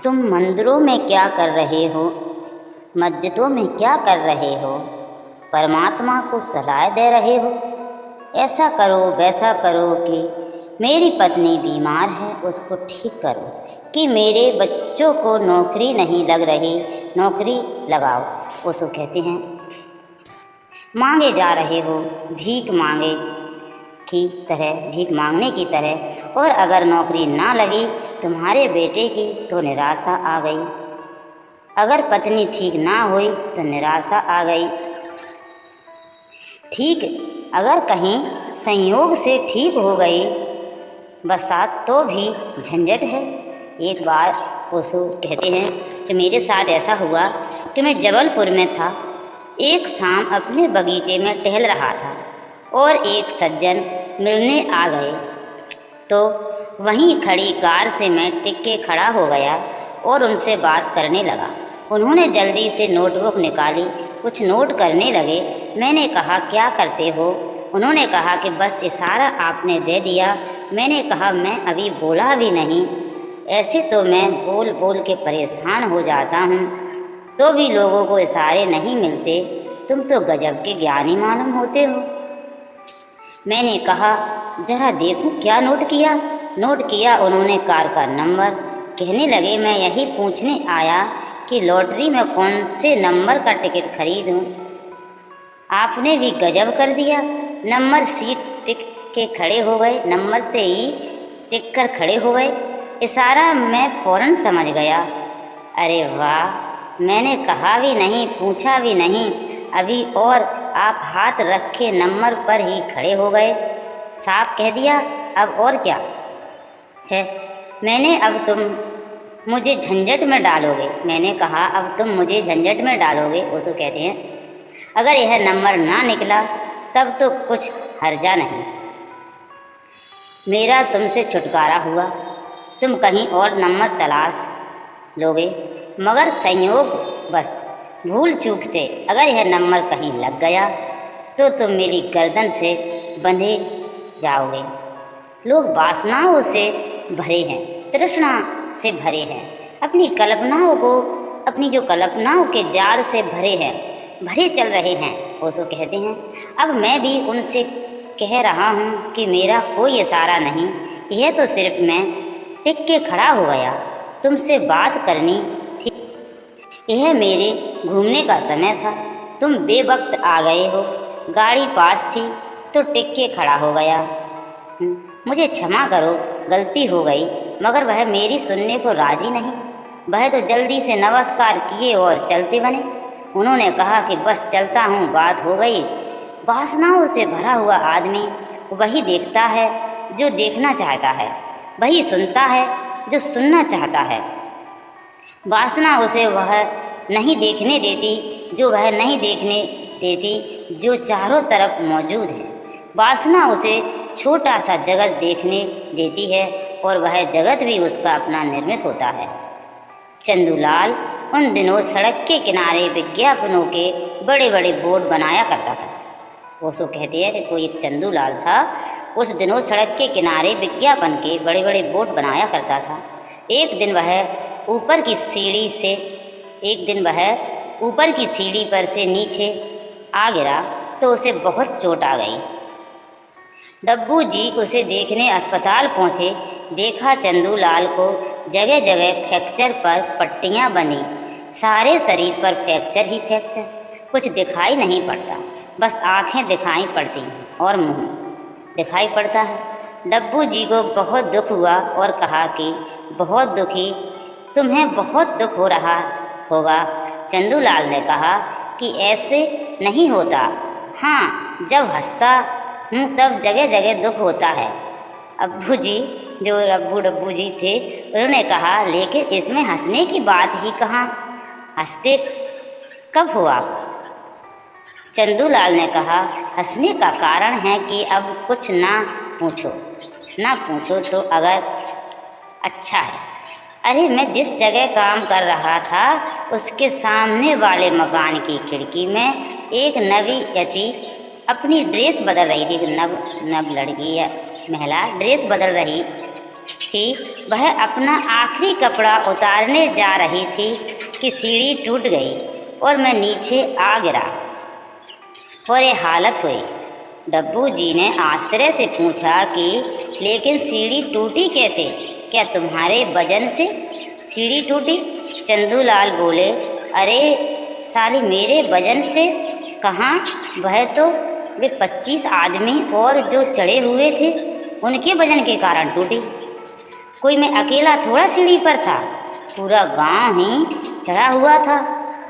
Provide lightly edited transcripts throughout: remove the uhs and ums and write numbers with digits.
तुम मंदिरों में क्या कर रहे हो, मस्जिदों में क्या कर रहे हो, परमात्मा को सलाह दे रहे हो, ऐसा करो वैसा करो, कि मेरी पत्नी बीमार है उसको ठीक करो, कि मेरे बच्चों को नौकरी नहीं लग रही नौकरी लगाओ। उसको कहते हैं मांगे जा रहे हो, भीख मांगे की तरह, भीख मांगने की तरह, और अगर नौकरी ना लगी तुम्हारे बेटे की तो निराशा आ गई, अगर पत्नी ठीक ना हुई तो निराशा आ गई। ठीक अगर कहीं संयोग से ठीक हो गई बरसात तो भी झंझट है। एक बार ओशो कहते हैं कि मेरे साथ ऐसा हुआ कि मैं जबलपुर में था। एक शाम अपने बगीचे में टहल रहा था और एक सज्जन मिलने आ गए, तो वहीं खड़ी कार से मैं टिक के खड़ा हो गया और उनसे बात करने लगा। उन्होंने जल्दी से नोटबुक निकाली, कुछ नोट करने लगे। मैंने कहा क्या करते हो? उन्होंने कहा कि बस इशारा आपने दे दिया। मैंने कहा मैं अभी बोला भी नहीं, ऐसे तो मैं बोल बोल के परेशान हो जाता हूँ, तो भी लोगों को इशारे नहीं मिलते। तुम तो गजब के ज्ञानी मालूम होते हो। मैंने कहा जरा देखूं क्या नोट किया। नोट किया उन्होंने कार का नंबर। कहने लगे मैं यही पूछने आया कि लॉटरी में कौन से नंबर का टिकट खरीदूं। आपने भी गजब कर दिया, नंबर सीट टिक के खड़े हो गए, नंबर से ही टिक कर खड़े हो गए। इशारा मैं फौरन समझ गया। अरे वाह, मैंने कहा भी नहीं, पूछा भी नहीं अभी, और आप हाथ रखे नंबर पर ही खड़े हो गए। साफ कह दिया, अब और क्या है। मैंने अब तुम मुझे झंझट में डालोगे। मैंने कहा अब तुम मुझे झंझट में डालोगे। वो तो कहते हैं अगर यह नंबर ना निकला तब तो कुछ हर्जा नहीं, मेरा तुमसे छुटकारा हुआ। तुम कहीं और नंबर तलाश लोगे, मगर संयोग बस भूल चूक से अगर यह नंबर कहीं लग गया तो तुम मेरी गर्दन से बंधे जाओगे। लोग वासनाओं से भरे हैं, तृष्णा से भरे हैं, अपनी कल्पनाओं को, अपनी जो कल्पनाओं के जाल से भरे चल रहे हैं। वो सो कहते हैं अब मैं भी उनसे कह रहा हूँ कि मेरा कोई इशारा नहीं, यह तो सिर्फ मैं टिक के खड़ा हो गया, तुमसे बात करनी थी, यह मेरे घूमने का समय था, तुम बेवक्त आ गए हो, गाड़ी पास थी तो टिक के खड़ा हो गया। मुझे क्षमा करो, गलती हो गई। मगर वह मेरी सुनने को राजी नहीं। वह तो जल्दी से नमस्कार किए और चलते बने। उन्होंने कहा कि बस चलता हूँ, बात हो गई। वासनाओं से भरा हुआ आदमी वही देखता है जो देखना चाहता है, वही सुनता है जो सुनना चाहता है। वासना उसे वह नहीं देखने देती जो वह नहीं देखने देती जो चारों तरफ मौजूद है। वासना उसे छोटा सा जगत देखने देती है और वह जगत भी उसका अपना निर्मित होता है। चंदूलाल उन दिनों सड़क के किनारे विज्ञापनों के बड़े बड़े बोर्ड बनाया करता था। वो सो कहते हैं कि कोई एक चंदूलाल था, उस दिनों सड़क के किनारे विज्ञापन के बड़े बड़े बोर्ड बनाया करता था। एक दिन वह ऊपर की सीढ़ी पर से नीचे आ गिरा तो उसे बहुत चोट आ गई। डब्बू जी उसे देखने अस्पताल पहुँचे। देखा चंदूलाल को जगह जगह फ्रैक्चर पर पट्टियाँ बनी, सारे शरीर पर फ्रैक्चर ही फ्रैक्चर, कुछ दिखाई नहीं पड़ता, बस आँखें दिखाई पड़ती हैं और मुँह दिखाई पड़ता है। डब्बू जी को बहुत दुख हुआ और कहा कि बहुत दुखी, तुम्हें बहुत दुख हो रहा होगा। चंदूलाल ने कहा कि ऐसे नहीं होता, हाँ जब हंसता हूँ तब जगह जगह दुख होता है। अब्बू जी जो डब्बू जी थे उन्होंने कहा लेकिन इसमें हंसने की बात ही कहाँ, हंसते कब हो आप? चंदूलाल ने कहा हंसने का कारण है कि अब कुछ ना पूछो तो अगर अच्छा है। अरे मैं जिस जगह काम कर रहा था उसके सामने वाले मकान की खिड़की में एक नवी यति अपनी ड्रेस बदल रही थी। नव लड़की या महिला ड्रेस बदल रही थी, वह अपना आखिरी कपड़ा उतारने जा रही थी कि सीढ़ी टूट गई और मैं नीचे आ गिरा और ये हालत हुई। डब्बू जी ने आश्चर्य से पूछा कि लेकिन सीढ़ी टूटी कैसे? क्या तुम्हारे वजन से सीढ़ी टूटी? चंदूलाल बोले, अरे साली, मेरे वजन से कहाँ, वह तो वे 25 आदमी और जो चढ़े हुए थे उनके वजन के कारण टूटी। कोई मैं अकेला थोड़ा सीढ़ी पर था, पूरा गांव ही चढ़ा हुआ था।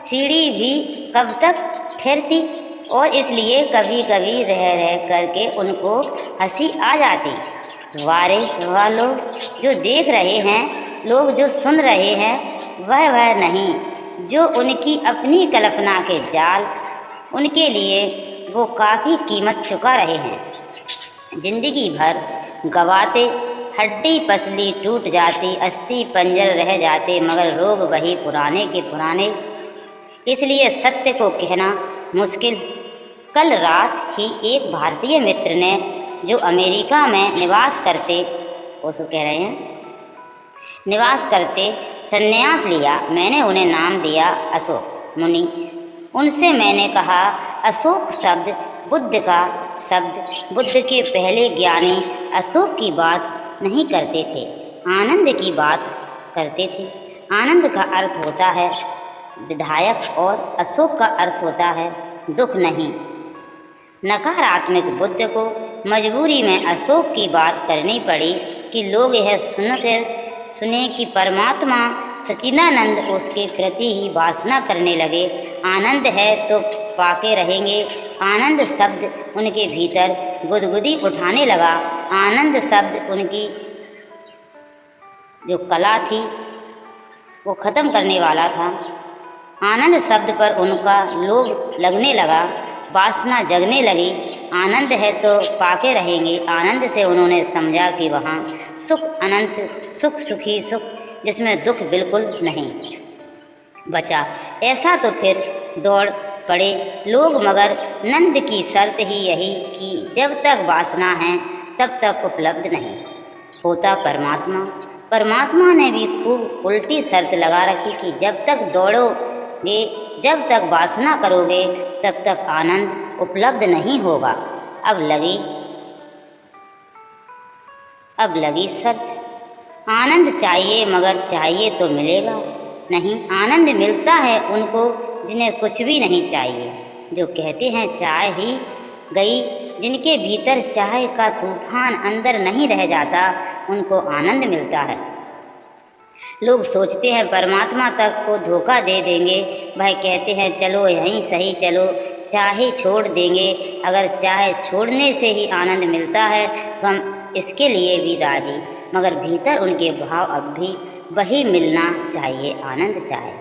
सीढ़ी भी कब तक ठहरती और इसलिए कभी कभी रह रह करके उनको हंसी आ जाती। वारे वाह, लोग जो देख रहे हैं, लोग जो सुन रहे हैं, वह नहीं जो उनकी अपनी कल्पना के जाल, उनके लिए वो काफ़ी कीमत चुका रहे हैं। जिंदगी भर गवाते, हड्डी पसली टूट जाती, अस्थि पंजर रह जाते, मगर रोग वही पुराने के पुराने। इसलिए सत्य को कहना मुश्किल। कल रात ही एक भारतीय मित्र ने जो अमेरिका में निवास करते, उसको कह रहे हैं, निवास करते संन्यास लिया। मैंने उन्हें नाम दिया अशोक मुनि। उनसे मैंने कहा, अशोक शब्द बुद्ध का शब्द, बुद्ध के पहले ज्ञानी अशोक की बात नहीं करते थे, आनंद की बात करते थे। आनंद का अर्थ होता है विधायक और अशोक का अर्थ होता है दुख नहीं। नकारात्मक बुद्ध को मजबूरी में अशोक की बात करनी पड़ी कि लोग यह सुने कि परमात्मा सच्चिदानंद उसके प्रति ही वासना करने लगे। आनंद है तो पाके रहेंगे। आनंद शब्द उनके भीतर गुदगुदी उठाने लगा। आनंद शब्द उनकी जो कला थी वो ख़त्म करने वाला था। आनंद शब्द पर उनका लोभ लगने लगा, वासना जगने लगी। आनंद है तो पाके रहेंगे। आनंद से उन्होंने समझा कि वहाँ सुख अनंत सुख, सुखी सुख, जिसमें दुख बिल्कुल नहीं बचा। ऐसा तो फिर दौड़ पड़े लोग, मगर नंद की शर्त ही यही कि जब तक वासना है तब तक उपलब्ध नहीं होता परमात्मा। परमात्मा ने भी खूब उल्टी शर्त लगा रखी कि जब तक दौड़ोगे, जब तक वासना करोगे, तब तक आनंद उपलब्ध नहीं होगा। अब लगी शर्त। आनंद चाहिए, मगर चाहिए तो मिलेगा नहीं। आनंद मिलता है उनको जिन्हें कुछ भी नहीं चाहिए, जो कहते हैं चाय ही गई। जिनके भीतर चाय का तूफान अंदर नहीं रह जाता, उनको आनंद मिलता है। लोग सोचते हैं परमात्मा तक को धोखा दे देंगे। वह कहते हैं चलो यहीं सही, चलो चाहे छोड़ देंगे। अगर चाहे छोड़ने से ही आनंद मिलता है तो हम इसके लिए भी राजी, मगर भीतर उनके भाव अब भी वही मिलना चाहिए, आनंद चाहे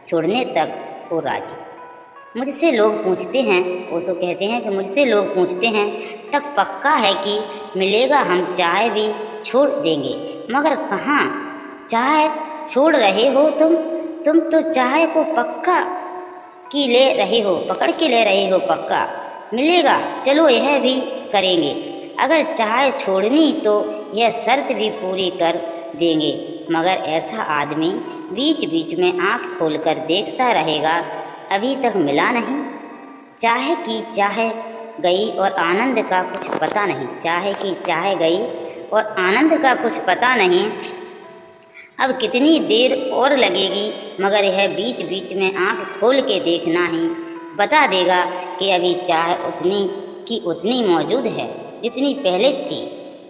छोड़ने तक वो राजी। मुझसे लोग पूछते हैं, उसको कहते हैं कि मुझसे लोग पूछते हैं तब पक्का है कि मिलेगा, हम चाय भी छोड़ देंगे। मगर कहाँ चाय छोड़ रहे हो तुम तो चाय को पक्का की ले रहे हो, पकड़ के ले रहे हो। पक्का मिलेगा, चलो यह भी करेंगे। अगर चाय छोड़नी तो यह शर्त भी पूरी कर देंगे। मगर ऐसा आदमी बीच बीच में आँख खोलकर देखता रहेगा, अभी तक मिला नहीं। चाहे की चाहे गई और आनंद का कुछ पता नहीं। चाहे की चाहे गई और आनंद का कुछ पता नहीं। अब कितनी देर और लगेगी, मगर यह बीच बीच में आँख खोल के देखना ही बता देगा कि अभी चाह उतनी की उतनी मौजूद है जितनी पहले थी।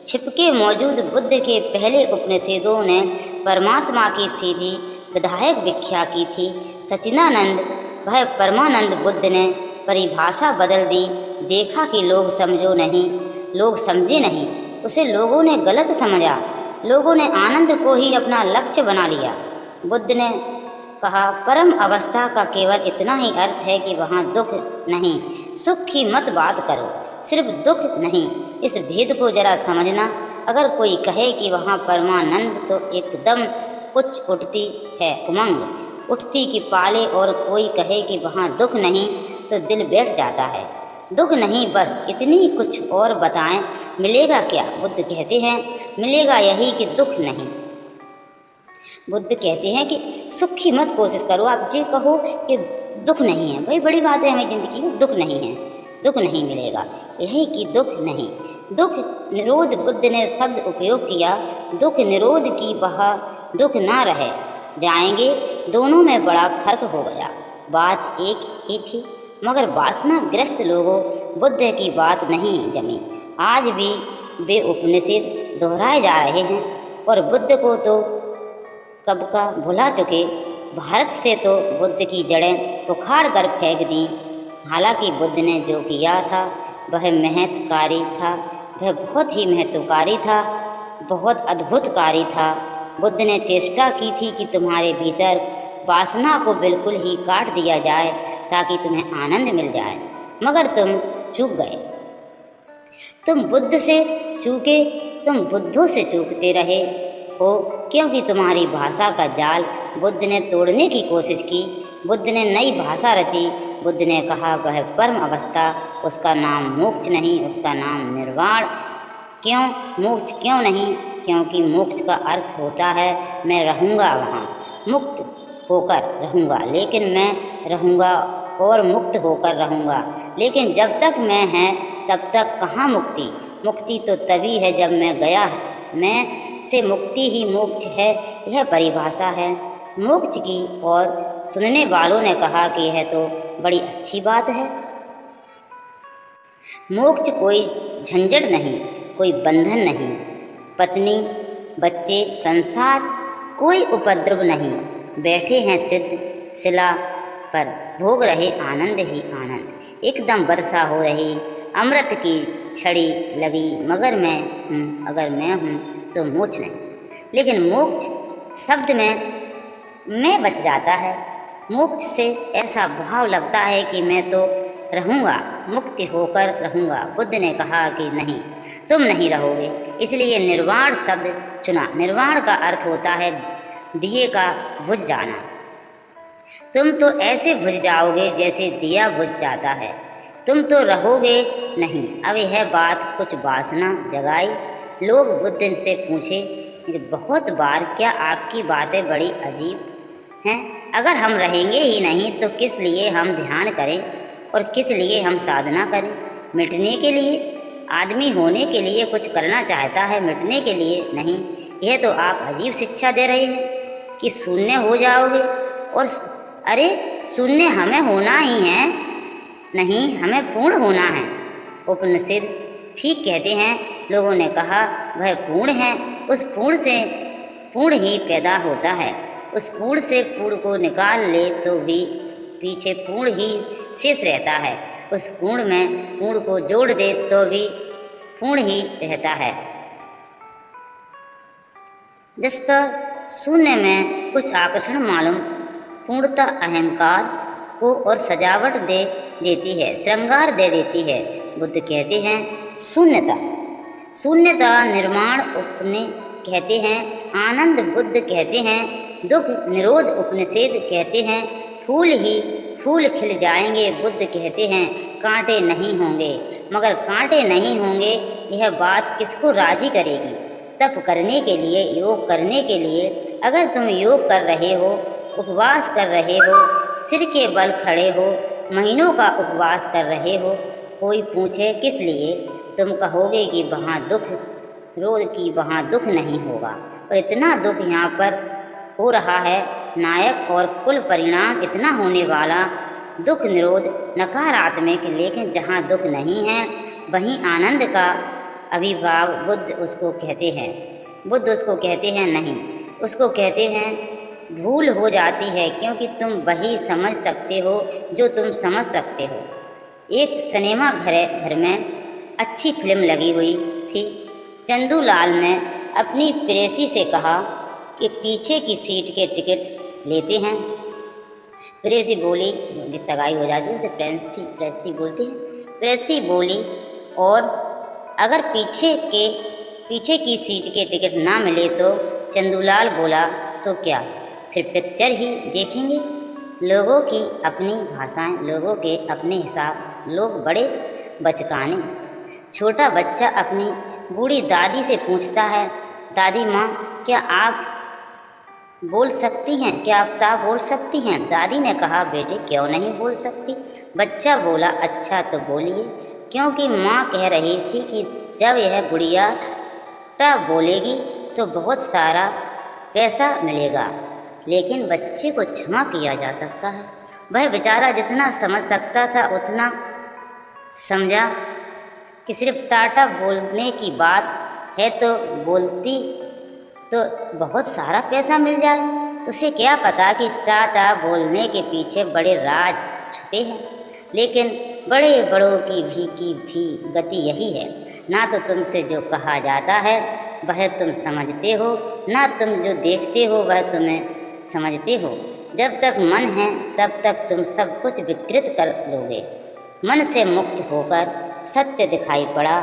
छिपके मौजूद बुद्ध के पहले उपनिषदों ने परमात्मा की सीधी विधायक व्याख्या की थी। सच्चिदानंद वह परमानंद बुद्ध ने परिभाषा बदल दी। देखा कि लोग समझे नहीं, उसे लोगों ने गलत समझा। लोगों ने आनंद को ही अपना लक्ष्य बना लिया। बुद्ध ने कहा, परम अवस्था का केवल इतना ही अर्थ है कि वहाँ दुख नहीं, सुख की मत बात करो, सिर्फ दुख नहीं। इस भेद को जरा समझना। अगर कोई कहे कि वहाँ परमानंद, तो एकदम उठती है उमंग, उठती की पाले। और कोई कहे कि वहाँ दुख नहीं, तो दिल बैठ जाता है। दुख नहीं, बस इतनी कुछ और बताएं, मिलेगा क्या? बुद्ध कहते हैं मिलेगा यही कि दुख नहीं। बुद्ध कहते हैं कि सुख की मत कोशिश करो, आप ये कहो कि दुख नहीं है। भाई बड़ी बात है, हमें ज़िंदगी में दुख नहीं है, दुख नहीं मिलेगा, यही कि दुख नहीं। दुख निरोध, बुद्ध ने शब्द उपयोग किया, दुख निरोध की वह दुख ना रहे जाएंगे, दोनों में बड़ा फर्क हो गया। बात एक ही थी, मगर वासनाग्रस्त लोगों बुद्ध की बात नहीं जमी। आज भी वे उपनिषद दोहराए जा रहे हैं और बुद्ध को तो कब का भुला चुके। भारत से तो बुद्ध की जड़ें उखाड़ कर फेंक दी। हालांकि बुद्ध ने जो किया था वह महत्कारी था, वह बहुत ही महत्वकारी था, बहुत अद्भुतकारी था। बुद्ध ने चेष्टा की थी कि तुम्हारे भीतर वासना को बिल्कुल ही काट दिया जाए ताकि तुम्हें आनंद मिल जाए, मगर तुम चूक गए। तुम बुद्ध से चूके, तुम बुद्धों से चूकते रहे हो, क्योंकि तुम्हारी भाषा का जाल बुद्ध ने तोड़ने की कोशिश की। बुद्ध ने नई भाषा रची। बुद्ध ने कहा वह परम अवस्था, उसका नाम मोक्ष नहीं, उसका नाम निर्वाण। क्यों मोक्ष क्यों नहीं? क्योंकि मोक्ष का अर्थ होता है मैं रहूँगा वहाँ, मुक्त होकर रहूँगा, लेकिन मैं रहूँगा और मुक्त होकर रहूँगा। लेकिन जब तक मैं है तब तक कहाँ मुक्ति? मुक्ति तो तभी है जब मैं गया है। मैं से मुक्ति ही मोक्ष है, यह परिभाषा है मोक्ष की। और सुनने वालों ने कहा कि यह तो बड़ी अच्छी बात है। मोक्ष कोई झंझट नहीं, कोई बंधन नहीं, पत्नी बच्चे संसार कोई उपद्रव नहीं। बैठे हैं सिद्ध शिला पर, भोग रहे आनंद ही आनंद। एकदम वर्षा हो रही, अमृत की छड़ी लगी, मगर मैं हूँ, अगर मैं हूँ तो मोक्ष नहीं। लेकिन मोक्ष शब्द में मैं बच जाता है। मोक्ष से ऐसा भाव लगता है कि मैं तो रहूँगा, मुक्ति होकर रहूँगा। बुद्ध ने कहा कि नहीं, तुम नहीं रहोगे, इसलिए निर्वाण शब्द चुना। निर्वाण का अर्थ होता है दिए का बुझ जाना। तुम तो ऐसे बुझ जाओगे जैसे दिया बुझ जाता है, तुम तो रहोगे नहीं। अब यह बात कुछ वासना जगाई। लोग बुद्ध से पूछे कि बहुत बार, क्या आपकी बातें बड़ी अजीब हैं? अगर हम रहेंगे ही नहीं तो किस लिए हम ध्यान करें और किस लिए हम साधना करें? मिटने के लिए? आदमी होने के लिए कुछ करना चाहता है, मिटने के लिए नहीं। यह तो आप अजीब शिक्षा दे रहे हैं कि शून्य हो जाओगे। और अरे शून्य हमें होना ही है, नहीं हमें पूर्ण होना है। उपनिषद ठीक कहते हैं। लोगों ने कहा वह पूर्ण है, उस पूर्ण से पूर्ण ही पैदा होता है। उस पूर्ण से पूर्ण को निकाल ले तो भी पीछे पूर्ण ही शेष रहता है। उस पूर्ण में पूर्ण को जोड़ दे तो भी पूर्ण ही रहता है। जिस तरह शून्य में कुछ आकर्षण मालूम, पूर्णता अहंकार को और सजावट दे देती है, श्रृंगार दे देती है। बुद्ध कहते हैं शून्यता, शून्यता निर्माण उपने कहते हैं, आनंद बुद्ध कहते हैं, दुख निरोध उपनिषद कहते हैं, फूल ही फूल खिल जाएंगे बुद्ध कहते हैं, कांटे नहीं होंगे। मगर कांटे नहीं होंगे यह बात किसको राजी करेगी? तप करने के लिए, योग करने के लिए, अगर तुम योग कर रहे हो, उपवास कर रहे हो, सिर के बल खड़े हो, महीनों का उपवास कर रहे हो, कोई पूछे किस लिए, तुम कहोगे कि वहाँ दुख रोध की वहाँ दुख नहीं होगा। और इतना दुख यहाँ पर हो रहा है, नायक और कुल परिणाम इतना होने वाला। दुख निरोध नकारात्मक, लेकिन जहाँ दुख नहीं है वहीं आनंद का अभिभाव बुद्ध उसको कहते हैं। बुद्ध उसको कहते हैं नहीं, उसको कहते हैं भूल हो जाती है, क्योंकि तुम वही समझ सकते हो जो तुम समझ सकते हो। एक सिनेमा घर में अच्छी फिल्म लगी हुई थी। चंदूलाल ने अपनी प्रेसी से कहा कि पीछे की सीट के टिकट लेते हैं। प्रेसी बोली, जिस सगाई हो जाती है उसे प्रेसी बोलते हैं। प्रेसी बोली, और अगर पीछे की सीट के टिकट ना मिले तो? चंदूलाल बोला, तो क्या फिर पिक्चर ही देखेंगे? लोगों की अपनी भाषाएं, लोगों के अपने हिसाब, लोग बड़े बचकाने। छोटा बच्चा अपनी बूढ़ी दादी से पूछता है, दादी माँ क्या आप बोल सकती हैं, क्या आप ता बोल सकती हैं? दादी ने कहा, बेटे क्यों नहीं बोल सकती। बच्चा बोला, अच्छा तो बोलिए, क्योंकि माँ कह रही थी कि जब यह गुड़िया टा बोलेगी तो बहुत सारा पैसा मिलेगा। लेकिन बच्चे को क्षमा किया जा सकता है। वह बेचारा जितना समझ सकता था उतना समझा कि सिर्फ टाटा बोलने की बात है, तो बोलती तो बहुत सारा पैसा मिल जाए। उसे क्या पता कि टाटा बोलने के पीछे बड़े राज छुपे हैं। लेकिन बड़े बड़ों की भी गति यही है, ना तो तुमसे जो कहा जाता है वह तुम समझते हो, ना तुम जो देखते हो वह तुम्हें समझते हो। जब तक मन है तब तक तुम सब कुछ विकृत कर लोगे। मन से मुक्त होकर सत्य दिखाई पड़ा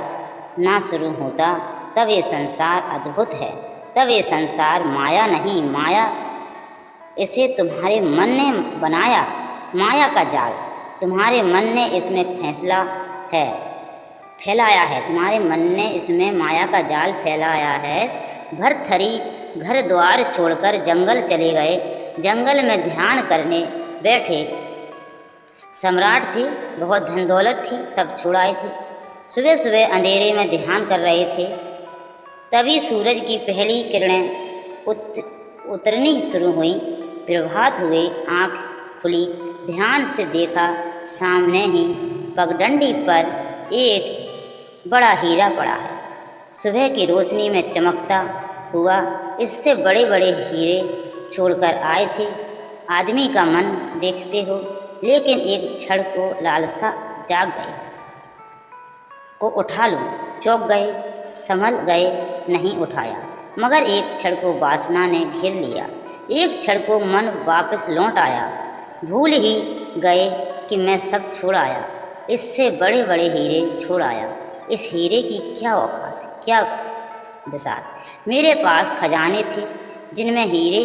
ना शुरू होता, तब ये संसार अद्भुत है। तब ये संसार माया नहीं, माया इसे तुम्हारे मन ने बनाया, माया का जाल तुम्हारे मन ने इसमें फैलाया है। तुम्हारे मन ने इसमें माया का जाल फैलाया है। भरथरी घर द्वार छोड़कर जंगल चले गए। जंगल में ध्यान करने बैठे सम्राट थे, बहुत धन दौलत थी, सब छुड़ाए थे। सुबह सुबह अंधेरे में ध्यान कर रहे थे, तभी सूरज की पहली किरणें उतरनी शुरू हुई। प्रभात हुए, आँख खुली, ध्यान से देखा, सामने ही पगडंडी पर एक बड़ा हीरा पड़ा है। सुबह की रोशनी में चमकता हुआ। इससे बड़े बड़े हीरे छोड़कर आए थे। आदमी का मन देखते हो, लेकिन एक क्षण को लालसा जाग गई को उठा लूं, चौंक गए, संभल गए, नहीं उठाया। मगर एक क्षण को वासना ने घेर लिया। एक क्षण को मन वापस लौट आया। भूल ही गए कि मैं सब छोड़ आया, इससे बड़े बड़े हीरे छोड़ आया। इस हीरे की क्या औकात, क्या विसात। मेरे पास खजाने थे जिनमें हीरे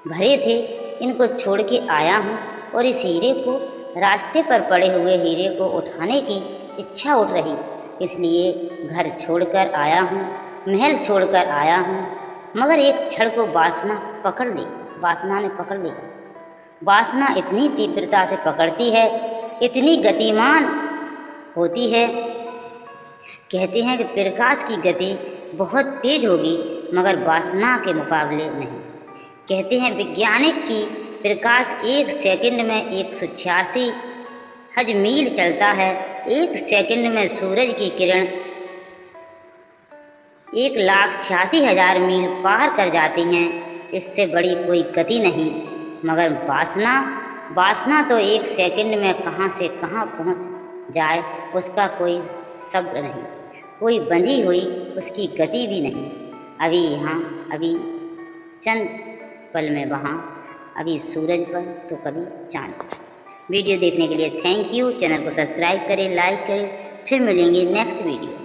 भरे थे, इनको छोड़ के आया हूँ और इस हीरे को, रास्ते पर पड़े हुए हीरे को उठाने की इच्छा उठ रही, इसलिए घर छोड़कर आया हूँ, महल छोड़कर आया हूँ। मगर एक क्षण को वासना पकड़ ली, वासना ने पकड़ लिया। वासना इतनी तीव्रता से पकड़ती है, इतनी गतिमान होती है। कहते हैं कि प्रकाश की गति बहुत तेज होगी, मगर वासना के मुकाबले नहीं। कहते हैं वैज्ञानिक की प्रकाश एक सेकंड में 186 हज मील चलता है। एक सेकंड में सूरज की किरण 1,86,000 मील पार कर जाती हैं। इससे बड़ी कोई गति नहीं। मगर वासना तो एक सेकंड में कहाँ से कहाँ पहुँच जाए, उसका कोई सब्र नहीं, कोई बंधी हुई उसकी गति भी नहीं। अभी यहाँ, अभी चंद पल में वहाँ, अभी सूरज पर तो कभी चांद पर। वीडियो देखने के लिए थैंक यू। चैनल को सब्सक्राइब करें, लाइक करें। फिर मिलेंगे नेक्स्ट वीडियो।